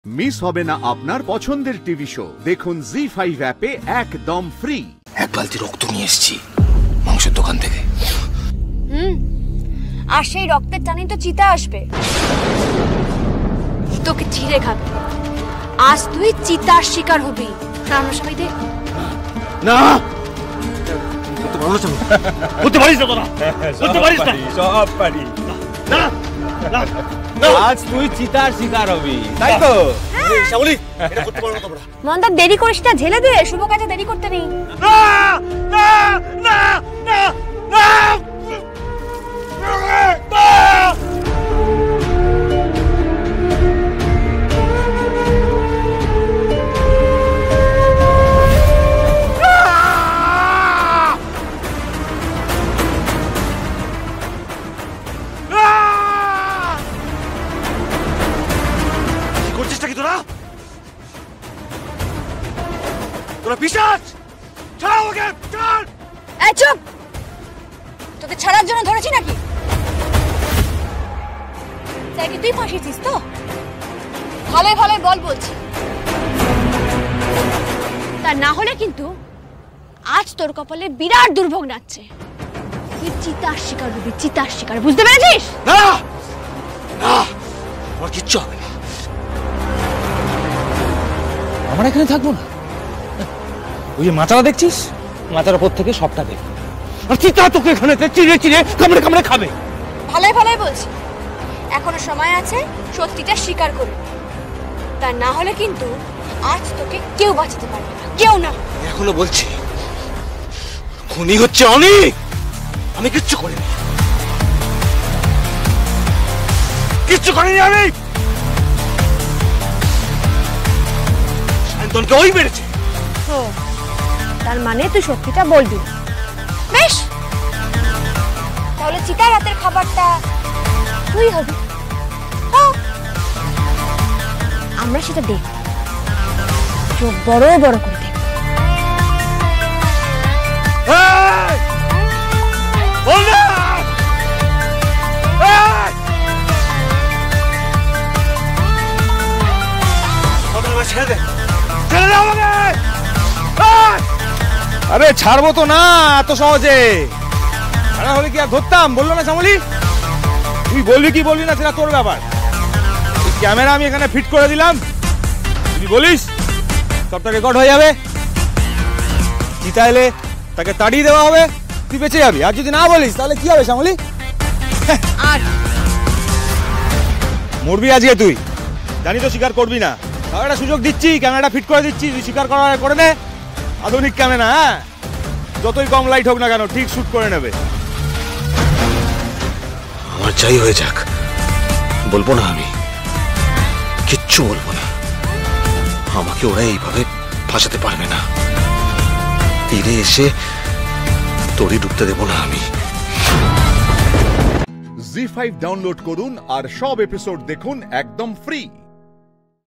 Miss হবে না আপনার পছন্দের টিভি শো। দেখুন জি5 অ্যাপে একদম ফ্রি। এক বালতি রক্ত নিয়ে এসেছি মাংসের দোকান থেকে। আর সেই রক্তের টানেই তো চিতা আসবে, তোকে ছিঁড়ে খাবে। আজ তুই চিতার শিকার হবি। আমরা সবাই দেখ না করতে পারিস না তোরা, করতে পারিস না, সব পারি না আজ তুই চিতার শিকার হবি, তাই তো? শ্যামলী, এটা করতে পারো না তোমরা। মন্দার দেরি করিস না, ঝেলে দে, শুভ কাজে দেরি করতে নেই। না না না না না তোরা পিশাচ, ছাড়াও ওকে, ছাড়। এই চুপ, তোকে ছাড়ার জন্য ধরেছি নাকি? তাই কি তুই ফাঁসিয়েছিস তো? ভালোই ভালোই বল বলছি। তা না হলে কিন্তু আজ তোর কপালে বিরাট দুর্ভোগ নাচছে। তুই চিতার শিকার হবি, চিতার শিকার, বুঝতে পেরেছিস? না না, আমার কিচ্ছু হবে না। আমরা এখানে থাকবো না। ওই যে মাথাটা দেখছিস, মাথার উপর থেকে সবটা দেখ। আর চিতা তোকে এখানে চিড়ে চিড়ে কামড়ে কামড়ে খাবে। ভালোই ভালোই বলছি, এখনো সময় আছে, সত্যিটা স্বীকার করবি। তা না হলে কিন্তু আজ তোকে কেউ বাঁচাতে পারবে না, কেউ না। এখনো বলছি, খুনি হচ্ছে অনেক, আমি কিচ্ছু করিনি, কিচ্ছু করিনি আমি। সায়ন্তনকে ওই মেরেছে। তার মানে তুই সত্যিটা বলবি? বেশ, তাহলে চিতার হাতের খাবারটা তুই হবি। আমরা সেটা দেখ, চোখ বড় বড় করে দেখ। ছেড়ে দে, ছেড়ে দে আমাকে। আরে ছাড়বো তো না এত সহজে। ছাড়া হলে কি আর ধরতাম? বললো না শ্যামলী? তুই বলবি কি বলবি না সেটা তোর ব্যাপার। ক্যামেরা আমি এখানে ফিট করে দিলাম, তুই বলিস সবটা রেকর্ড হয়ে যাবে। চিতা এলে তাকে তাড়িয়ে দেওয়া হবে, তুই বেঁচে যাবি। আর যদি না বলিস তাহলে কি হবে শ্যামলী? আর মরবি আজকে তুই, জানি তো স্বীকার করবি না। তাও একটা সুযোগ দিচ্ছি, ক্যামেরাটা ফিট করে দিচ্ছি, তুই স্বীকার করার করে নে। আধুনিক ক্যামেরা, হ্যাঁ, যতই কম লাইট হোক না কেন ঠিক শুট করে নেবে। আমার যাই হয়ে যাক, বলবো না, আমি কিচ্ছু বলবো না। আমাকে ওরা এইভাবে ফাঁসাতে পারবে না। তীরে এসে তোরই ডুবতে দেবো না আমি। জি5 ডাউনলোড করুন আর সব এপিসোড দেখুন একদম ফ্রি।